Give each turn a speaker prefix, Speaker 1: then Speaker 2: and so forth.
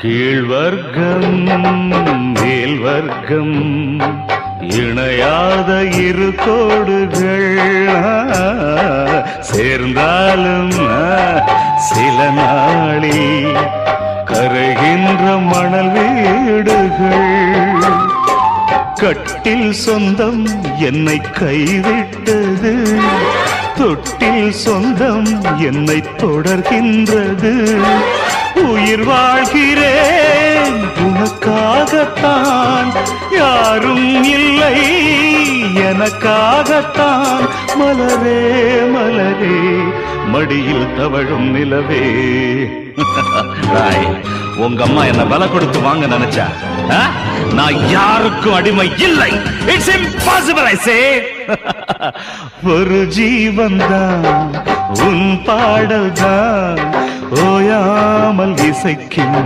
Speaker 1: கீழ்வர்க்கம் மேல்வர்க்கம் இணையாத இரு கோடுகள் சேர்ந்தாலும் சில நாளில் கரைகின்ற மணல் வீடுகள். கட்டில் சொந்தம் என்னை கைவிட்டது, தொட்டில் சொந்தம் என்னை தொடர்கின்றது. உயிர் வாழ்கிறேன் உனக்காகத்தான், யாரும் இல்லை எனக்காகத்தான். மலரே மலரே மடியில் தவழும் நிலவே. உங்க அம்மா என்ன பல கொடுத்து வாங்க நினைச்சா, நான் யாருக்கும் அடிமை இல்லை. இட்ஸ் இம்பாசிபிள் ஐ சே. ஒரு ஜீவன் தான் உன் பாடல் தான் ஓயாமல் இசைக்கும்.